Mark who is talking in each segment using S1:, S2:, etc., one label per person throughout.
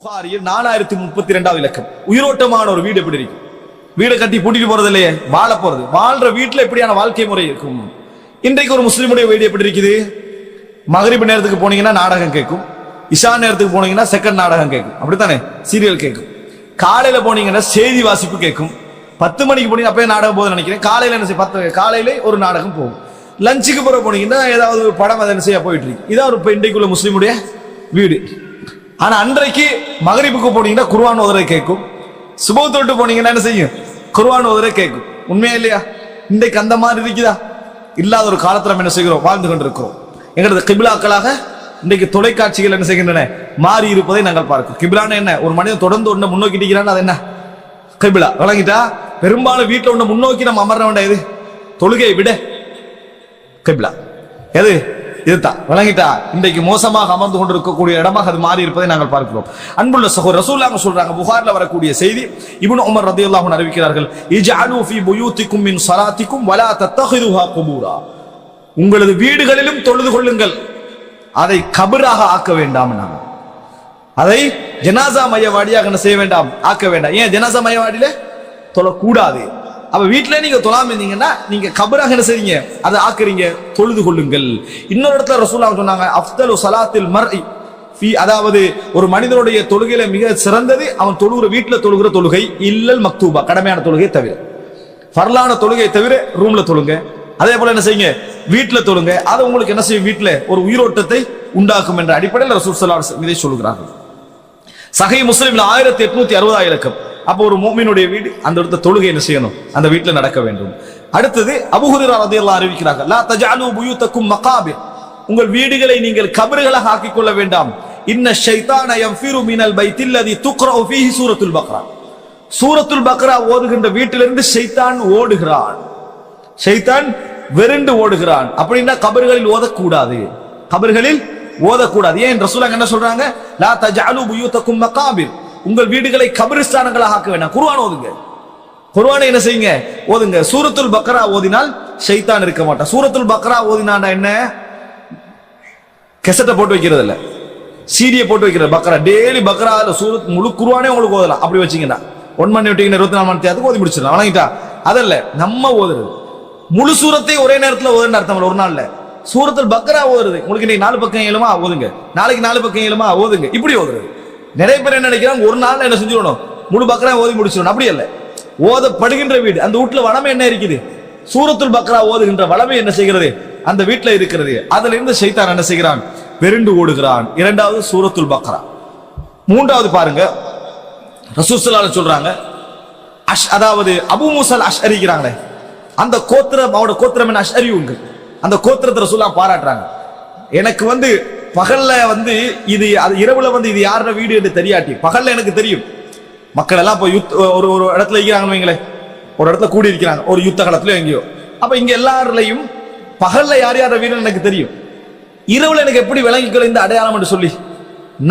S1: புகாரியில் 4032 இலக்கம். உயிரோட்டமான ஒரு வீடு எப்படி இருக்கும்? வீடை கட்டி பூட்டிட்டு போறது இல்லையே, வாழ போறது. வாழ்ற வீட்டுல எப்படியான வாழ்க்கை முறை இருக்கும்? இன்றைக்கு ஒரு முஸ்லிமுடைய வீடு எப்படி இருக்குது? மகரிப் நேரத்துக்கு போனீங்கன்னா நாடகம் கேட்கும், இஷா நேரத்துக்கு போனீங்கன்னா செகண்ட் நாடகம் கேட்கும், அப்படித்தானே? சீரியல் கேட்கும். காலையில போனீங்கன்னா செய்தி வாசிப்பு கேட்கும். 10 மணிக்கு போனீங்க, அப்பயே நாடகம் போகுதுன்னு நினைக்கிறேன். காலையில என்ன செய்ய, காலையில ஒரு நாடகம் போகும். லஞ்சுக்கு போற போனீங்கன்னா ஏதாவது ஒரு படம் அதை என்ன செய்ய போயிட்டு இருக்கு. இதான் ஒரு இன்றைக்குள்ள முஸ்லிமுடைய வீடு. ஆனா அன்றைக்கு மகரிப்புக்கு போனீங்கன்னா குர்ஆன் ஓதுறதை கேட்கும், சுபஹ் போனீங்கன்னா என்ன செய்யும், குர்ஆன் ஓதுறதை கேட்கும். உண்மையா இல்லையா? இன்றைக்கு அந்த மாதிரி இருக்குதா? இல்லாத ஒரு காலத்துல நம்ம என்ன செய்கிறோம், வாழ்ந்து கொண்டிருக்கிறோம். எங்களது கிபிலாக்களாக இன்றைக்கு தொலைக்காட்சிகள் என்ன செய்கின்றன, மாறி இருப்பதை நாங்கள் பார்க்கிறோம். கிபிலான்னு என்ன? ஒரு மனிதன் தொடர்ந்து ஒன்றை முன்னோக்கி இருக்கிறான்னு அது என்ன கிபிலா, விளங்கிட்டா? பெரும்பாலும் வீட்டுல ஒண்ணு முன்னோக்கி நம்ம அமர வேண்டாம். எது? தொழுகை விட கிபிலா எது? இதுதான், விளங்கிட்டா? இன்றைக்கு மோசமாக அமர்ந்து கொண்டிருக்கக்கூடிய இடமாக அது மாறி இருப்பதை நாங்கள் பார்க்கிறோம். அன்புள்ள சகோதரர், ரசூலுல்லாஹ் சொல்றாங்க, புகார்ல வரக்கூடிய செய்தி, இப்னு உமர் ரலியல்லாஹு அன்ஹு அறிவிக்கிறார்கள், இஜ்அலு ஃபீ புயூதிக்கும் மின் ஸலாத்திக்கும் வலா தத்தகிதுஹா குபூரா. உங்களது வீடுகளிலும் தொழுது கொள்ளுங்கள், அதை கபராக ஆக்க வேண்டாம். அதை ஜனாசா மையவாடியாக என்ன செய்ய வேண்டாம், ஆக்க வேண்டாம். ஏன் ஜனாசா மையவாடியில தொழக்கூடாது? அப்ப வீட்டுல நீங்க தொழாம இருந்தீங்கன்னா நீங்க கபராக என்ன செய்றீங்க, அதை ஆக்குறீங்க. தொழுது கொள்ளுங்கள். இன்னொரு இடத்துல ரசூலுல்லாஹ் சொன்னாங்க, அஃதலு ஸலாத்தில் மர்இ ஃபீ, அதாவது ஒரு மனிதனுடைய தொழுகையில மிக சிறந்தது அவன் தொழுகிற வீட்டுல தொழுகிற தொழுகை, இல்லல் மக்தூபா, கடமையான தொழுகை தவிர. ஃபர்லான தொழுகை தவிர ரூம்ல தொழுங்க. அதே போல என்ன செய்யுங்க, வீட்டுல தொழுங்க. அது உங்களுக்கு என்ன செய்யும், வீட்டுல ஒரு உயிரோட்டத்தை உண்டாக்கும் என்ற அடிப்படையில் ரசூல் ஸல்லல்லாஹு அலைஹி வஸல்லம் இதை சொல்கிறார்கள். சஹீஹ் முஸ்லிம்ல 1860 இலக்கம். அப்போ ஒரு முஃமினுடைய வீடு, அந்த இடத்துல தொழுகை என்ன செய்யணும், அந்த வீட்டுல நடக்க வேண்டும். அடுத்தது அபூ ஹுரைரா ரலியல்லாஹு அறிவிக்கிறார்கள், லா தஜஅலு புயூதக்கும் மகாபிர், உங்கள் வீடுகளை நீங்கள் கபர்களாக ஆக்கிக் கொள்ள வேண்டாம். இன்ன ஷைத்தான யன்ஃபிரு மினல் பைத்தில்லதி துக்ரஉ ஃபீஹி சூரத்துல் பக்ரா, சூரத்துல் பக்ரா ஓதுகின்ற வீட்டிலிருந்து ஷைத்தான் ஓடுகிறான். ஷைத்தான் வெறுண்டு ஓடுகிறான். அப்படின்னா கபர்களில் ஓதக்கூடாது, கபர்களில் ஓதக்கூடாது. ஏன் ரசூலுல்லாஹ் என்ன சொல்றாங்க, லா தஜஅலு புயூதக்கும் மகாபிர், உங்கள் வீடுகளை கபிரிஸ்தானங்களாக ஆக்க வேண்டாம். குர்ஆன் ஓதுங்க, குர்ஆனை என்ன செய்யுங்க, ஓதுங்க. சூரத்துல் பக்ரா ஓதினால் ஷைத்தான் இருக்க மாட்டான். சூரத்துல் பக்ரா ஓதினாண்டா என்ன, கெசட்டை போட்டு வைக்கிறது இல்ல, சீடியை போட்டு வைக்கிறது. பக்ரா டெய்லி பக்ரா சூரத் முழு குர்ஆனே உங்களுக்கு ஓதலாம். அப்படி வச்சீங்கன்னா 1 மணி விட்டீங்கன்னா 24 மணி நேரத்துக்கு ஓதி முடிச்சிடலாம். வணங்கிட்டா? அதல்ல நம்ம ஓதுறது, முழு சூரத்தை ஒரே நேரத்தில் ஓதுன்னு அர்த்தம். ஒரு நாள்ல சூரத்துல் பக்ரா ஓதுறது, உங்களுக்கு இன்னைக்கு 4 பக்கம் ஏழுமா ஓதுங்க, நாளைக்கு 4 பக்கம் ஏழுமா ஓதுங்க, இப்படி ஓதுறது. நிறைய பேர் என்ன நினைக்கிறாங்க, ஒரு நாள் என்ன செஞ்சிடணும், முழு பக்ரா ஓதி முடிச்சிடணும். அப்படி அல்ல. ஓதப்படுகின்ற வீடு, அந்த வீட்டுல வளமை என்ன இருக்குது, சூரத்துல் பக்ரா ஓதுகின்ற வளமை என்ன செய்கிறது, அந்த வீட்டுல இருக்கிறது. அதுல இருந்து ஷைத்தான் என்ன செய்கிறான், வெறுண்டு ஓடுகிறான். இரண்டாவது சூரத்துல் பக்ரா. மூன்றாவது பாருங்க, ரசூல் ஸல்லல்லாஹு அலைஹி சொல்றாங்க, அதாவது அபூ மூஸா அஷ்அரிங்கிறாங்களே, அந்த கோத்திரம், அவரோட கோத்திரம் என்ன, அஷ்அரியுங்கள். அந்த கோத்திரத்தை ரசூலுல்லாஹ் பாராட்டுறாங்க. எனக்கு பகல்ல இது, அது இரவுல இது யாரோட வீடு என்று தெரியாட்டி, பகல்ல எனக்கு தெரியும். மக்கள் எல்லாம் போய் ஒரு ஒரு இடத்துல இருக்கிறாங்கன்னு வைங்களேன், ஒரு இடத்துல கூடி இருக்கிறாங்க, ஒரு யுத்த காலத்துல எங்கேயோ. அப்ப இங்க எல்லாருலையும் பகல்ல யார் யார வீடுன்னு எனக்கு தெரியும். இரவுல எனக்கு எப்படி விளங்கிக்கொள்ள இந்த அடையாளம் என்று சொல்லி,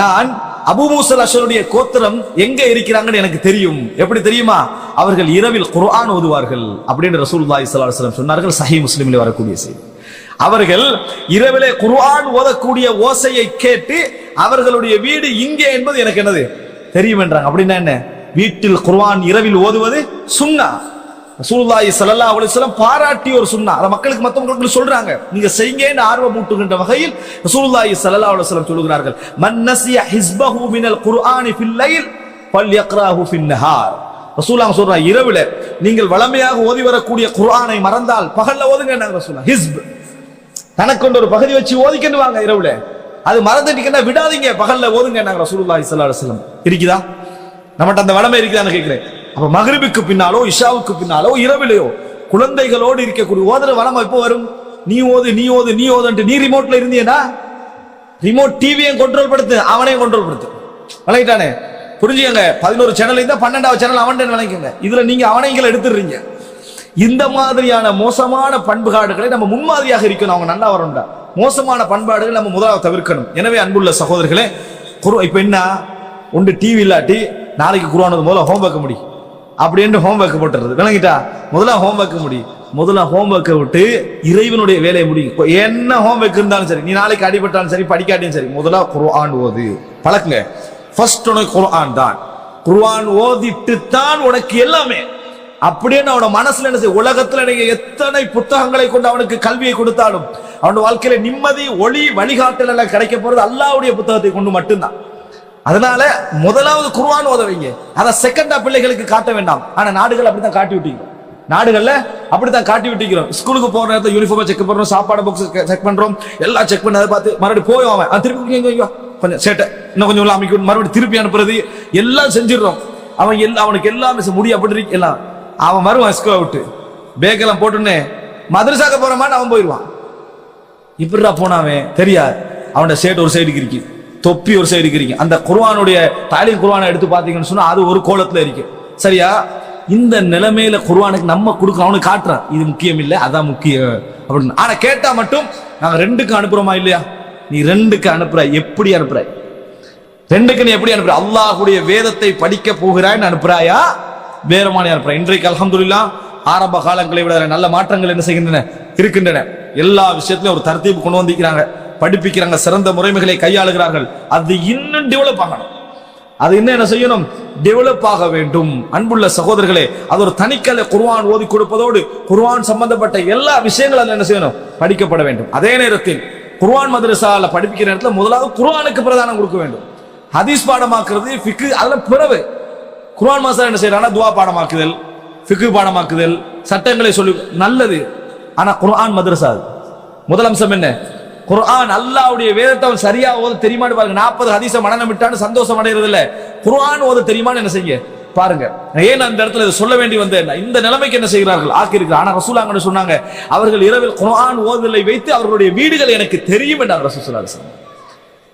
S1: நான் அபூ மூஸா அஷ்அரியுடைய கோத்திரம் எங்க இருக்கிறாங்கன்னு எனக்கு தெரியும். எப்படி தெரியுமா? அவர்கள் இரவில் குர்ஆன் ஓதுவார்கள் அப்படின்னு ரசூலுல்லாஹி ஸல்லல்லாஹு அலைஹி வஸல்லம் சொன்னார்கள். சஹீஹ் முஸ்லிமில் வரக்கூடிய செய்தி. அவர்கள் இரவிலே குர்ஆன் ஓதக்கூடிய ஓசையை கேட்டு அவர்களுடைய வீடு இங்கே என்பது எனக்கு என்னது தெரியும் என்றாங்க. அப்படின்னா என்ன, வீட்டில் குர்ஆன் இரவில் ஓதுவது சுன்னா. ரசூலுல்லாஹி ஸல்லல்லாஹு அலைஹி வஸல்லம் பாராட்டிய ஒரு சுன்னா. அத மக்களுக்கு மத்தவங்களுக்கு சொல்றாங்க, நீங்க செய்யுங்கன்னு ஆர்வம் ஊட்டுகின்ற வகையில் ரசூலுல்லாஹி ஸல்லல்லாஹு அலைஹி வஸல்லம் சொல்கிறார்கள், மன் நஸிய ஹிஸ்பஹு மினல் குர்ஆனி ஃபில் லைல் ஃபல்யக்ராஹு ஃபின் நஹார். ரசூலுல்லாஹ் சொல்றாங்க, இரவிலே நீங்கள் வளமையாக ஓதி வரக்கூடிய குர்ஆனை மறந்தால் பகல்ல ஓதுங்கன்னாங்க ரசூலுல்லாஹ். ஹிஸ்ப் தனக்கு கொண்டு ஒரு பகுதி வச்சு ஓதிக்கன்னு வாங்க இரவுல, அது மறந்துட்டீங்கன்னா விடாதீங்க, பகல்ல ஓதுங்க நாங்க ரசூலுல்லாஹி ஸல்லல்லாஹு அலைஹி வஸல்லம். இருக்குதா நம்மட்ட அந்த வளமை இருக்குதான்னு கேட்கிறேன். அப்ப மக்ரிபுக்கு பின்னாலோ இஷாவுக்கு பின்னாலோ இரவிலையோ குழந்தைகளோடு இருக்கக்கூடிய ஓதுற வளமை எப்போ வரும்? நீ ஓது நீ ஓது நீ ஓதுன்ட்டு நீ ரிமோட்ல இருந்தீங்கன்னா, ரிமோட் டிவியையும் கண்ட்ரோல் படுத்து, அவனையும் கண்ட்ரோல் படுத்து, விளங்கிட்டானே? புரிஞ்சுக்கங்க. 11 சேனல் இருந்தா 12வது சேனல் அவன் விளங்கிக்கங்க. இதுல நீங்க அவனைங்களை எடுத்துடுறீங்க. இந்த மாதிரியான மோசமான பண்பாடுகளை நம்ம முன்மாதிரியாக இருக்கணும். அவங்க நல்லா வரணும்டா. மோசமான பண்பாடுகள் நம்ம முதலாவது தவிர்க்கணும். எனவே அன்புள்ள சகோதரர்களே, இப்ப என்ன, ஒன்று டிவி இல்லாட்டி நாளைக்கு குர்ஆன் முதல்ல ஹோம்ஒர்க் முடி அப்படின்னு ஹோம்ஒர்க் போட்டுறது, விளங்கிட்டா? முதல்ல ஹோம்ஒர்க் முடி, முதல்ல ஹோம்ஒர்க்கை விட்டு இறைவனுடைய வேலையை முடியும். என்ன ஹோம்ஒர்க் இருந்தாலும் சரி, நீ நாளைக்கு அடிபட்டாலும் சரி, படிக்காட்டியும் சரி, முதல்ல குர்ஆன் ஓது பழக்குங்க. ஃபர்ஸ்ட் உனக்கு குர்ஆன் தான். குர்ஆன் ஓதிட்டு தான் உனக்கு எல்லாமே. அப்படியே அவனோட மனசுல என்ன செய்ய, உலகத்துல நீங்க எத்தனை புத்தகங்களை கொண்டு அவனுக்கு கல்வியை கொடுத்தாலும் அவனோட வாழ்க்கையில நிம்மதி, ஒளி, வழிகாட்டல் எல்லாம் கிடைக்க போறது அல்லாஹ்வுடைய புத்தகத்தை கொண்டு மட்டும்தான். அதனால முதலாவது குர்ஆன் ஓத வைங்க. அதை செகண்டா பிள்ளைகளுக்கு காட்ட வேண்டாம். ஆனா நாடுகள் அப்படித்தான் காட்டி விட்டீங்க. நாடுகள்ல அப்படித்தான் காட்டி விட்டிக்கிறோம். ஸ்கூலுக்கு போற நேரத்தில் யூனிஃபார்ம் செக் பண்றோம், சாப்பாடு பாக்ஸ் செக் பண்றோம், எல்லாம் செக் பண்ணி அதை பார்த்து மறுபடியும் போய் அவன் திருப்பி கொஞ்சம் சேட்டை இன்னும் கொஞ்சம் அமைக்க மறுபடியும் திருப்பி அனுப்புறது எல்லாம் செஞ்சிடறோம். அவன் எல்லாம் அவனுக்கு எல்லாமே முடியும் அப்படி எல்லாம். அவன் வருவான் ஸ்கூலை விட்டு பேக்கெல்லாம் போட்டுன்னு மதரசாக்க போற மாதிரி அவன் போயிடுவான். இப்படிடா போனாவே தெரியாது. அவனோட ஷர்ட் ஒரு சைடுக்கு இருக்கு, தொப்பி ஒரு சைடுக்கு இருக்கு. அந்த குர்ஆனுடைய தாலீம் குர்ஆனை எடுத்து பார்த்தீங்கன்னு சொன்னா அது ஒரு கோலத்துல இருக்கு. சரியா? இந்த நிலைமையில குர்ஆனுக்கு நம்ம கொடுக்க அவனுக்கு காட்டுறான், இது முக்கியம் இல்லை அதான் முக்கியம் அப்படின்னு. ஆனா கேட்டா மட்டும் நாங்க ரெண்டுக்கு அனுப்புறோமா இல்லையா? நீ ரெண்டுக்கு அனுப்புற, எப்படி அனுப்புற? ரெண்டுக்கு நீ எப்படி அனுப்புற? அல்லாஹ்வுடைய வேதத்தை படிக்க போகிறாய்ன்னு அனுப்புறாயா, வேற மாதிரி அனுப்புற? இன்றைக்கு அல்ஹம்துலில்லாஹ் ஆரம்ப காலங்களை விட நல்ல மாற்றங்கள் என்ன செய்கின்றன, இருக்கின்றன. எல்லா விஷயத்திலும் ஒரு தர்த்தீப் கொண்டு வந்திருக்கிறாங்க, படிப்பிக்கிறாங்க, சிறந்த முறைமைகளை கையாளுகிறார்கள். அது இன்னும் டெவலப் ஆகணும். அது இன்னும் என்ன செய்யணும், டெவலப் ஆக வேண்டும். அன்புள்ள சகோதரர்களே, அது ஒரு தனிக்கலை குர்ஆன் ஓதி கொடுப்பதோடு குர்ஆன் சம்பந்தப்பட்ட எல்லா விஷயங்களும் என்ன செய்யணும், படிக்கப்பட வேண்டும். அதே நேரத்தில் குர்ஆன் மதரசால படிப்பிக்கிற நேரத்துல முதலாவது குர்ஆனுக்கு பிரதானம் கொடுக்க வேண்டும். ஹதீஸ் பாடமாக்குறது, ஃபிக்கு, அதெல்லாம் பிறகு. குர்ஆன் மதரசா என்ன செய்யறாங்க, துவா பாடமாக்குதல், ஃபிக்கு பாடமாக்குதல், சட்டங்களை சொல்லி நல்லது. ஆனா குர்ஆன் மதரசா முதல் அம்சம் என்ன? குர்ஆன் அல்லாஹ்வுடைய வேதத்தை அவன் சரியா ஓத தெரியுமான்னு பாருங்க. 40 ஹதீஸை மனனம் விட்டான்னு சந்தோஷம் அடைகிறது இல்ல, குர்ஆன் ஓத தெரியுமான்னு என்ன செய்ய பாருங்க. ஏன் அந்த இடத்துல இதை சொல்ல வேண்டி வந்தேன், இந்த நிலைமைக்கு என்ன செய்கிறார்கள் ஆக்கி இருக்கிறார். ஆனா ரசூலுல்லாஹ் சொன்னாங்க, அவர்கள் இரவில் குர்ஆன் ஓதுதலை வைத்து அவர்களுடைய வீடுகள் எனக்கு தெரியும் என்றார் ரசூலுல்லாஹ் ஸல்லல்லாஹு அலைஹி வஸல்லம்.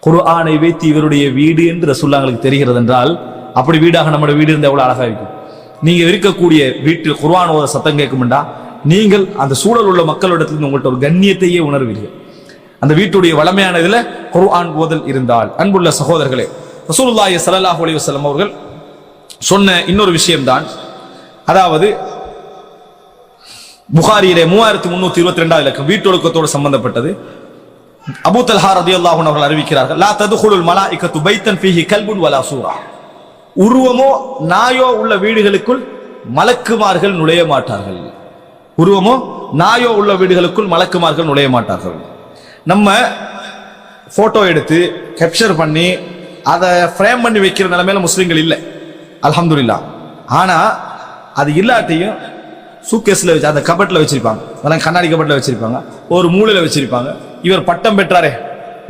S1: குர்ஆனை வைத்து இவருடைய வீடு என்று ரசூலுல்லாஹ்வுக்கு தெரிகிறது என்றால், அப்படி வீடாக நம்முடைய வீடு இருந்தால் எவ்வளவு அழகா இருக்கும். நீங்க இருக்கக்கூடிய வீட்டில் குர்ஆன் ஓத சத்தம் கேட்கும்டா, நீங்கள் அந்த சூழல் உள்ள மக்களிடத்தில் உங்கள்கிட்ட ஒரு கண்ணியத்தையே உணர்வீர்கள். அந்த வீட்டுடைய வளமையான இதுல குர்ஆன் ஓதல் இருந்தால். அன்புள்ள சகோதரர்களே, ரசூலுல்லாஹி ஸல்லல்லாஹு அலைஹி வஸல்லம் அவர்கள் சொன்ன இன்னொரு விஷயம்தான், அதாவது புகாரியிலே 3322 இலக்கம் வீட்டொழுக்கத்தோடு சம்பந்தப்பட்டது. அபூ தல்ஹா ரலியல்லாஹு அன்ஹு அவர்கள் அறிவிக்கிறார்கள், லா ததுகுலுல் மலாயிகத்து பைத்தன் ஃபீஹி கல்புன் வலா சூரா. உருவமோ நாயோ உள்ள வீடுகளுக்குள் மலக்குமார்கள் நுழைய மாட்டார்கள். உருவமோ நாயோ உள்ள வீடுகளுக்குள் மலக்குமார்கள் நுழைய மாட்டார்கள். நம்ம போட்டோ எடுத்து கேப்சர் பண்ணி அதை ஃப்ரேம் பண்ணி வைக்கிற நிலைமையில முஸ்லிம்கள் இல்லை, அல்ஹம்துலில்லாஹ். ஆனா அது இல்லாட்டியும் சூக்கேஸ்ல வச்சு அந்த கபட்ல வச்சிருப்பாங்க, அதெல்லாம் கண்ணாடி கபட்ல வச்சிருப்பாங்க, ஒரு மூலையில வச்சிருப்பாங்க. இவர் பட்டம் பெற்றாரே,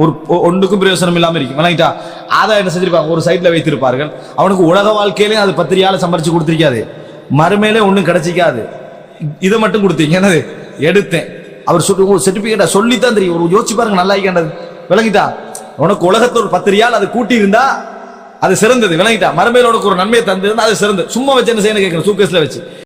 S1: ஒரு ஒன்றுக்கும் பிரயோசனம் இல்லாம இருக்கு விளங்கிட்டா, அதை என்ன செஞ்சிருப்பாங்க, ஒரு சைட்ல வைத்திருப்பார்கள். அவனுக்கு உலக வாழ்க்கையிலேயே அது 10 ரியால சம்பாரிச்சு கொடுத்திருக்காது, மறுமையிலே ஒன்றும் கிடைச்சிக்காது. இதை மட்டும் கொடுத்தீங்க, என்னது எடுத்தேன் அவர் சர்டிபிகேட்டா சொல்லித்தான் தெரியும். ஒரு யோசிச்சு பாருங்க, நல்லா இருக்கின்றது விளங்கிட்டா. உனக்கு உலகத்துல ஒரு 10 ரியால் அது கூட்டி இருந்தா அது சிறந்தது விளங்கிட்டா. மறுமையில உனக்கு ஒரு நன்மையை தந்திருந்தா அது சிறந்தது. சும்மா வச்சு என்ன செய்யணும் கேட்கணும், சூக்கேஸ்ல வச்சு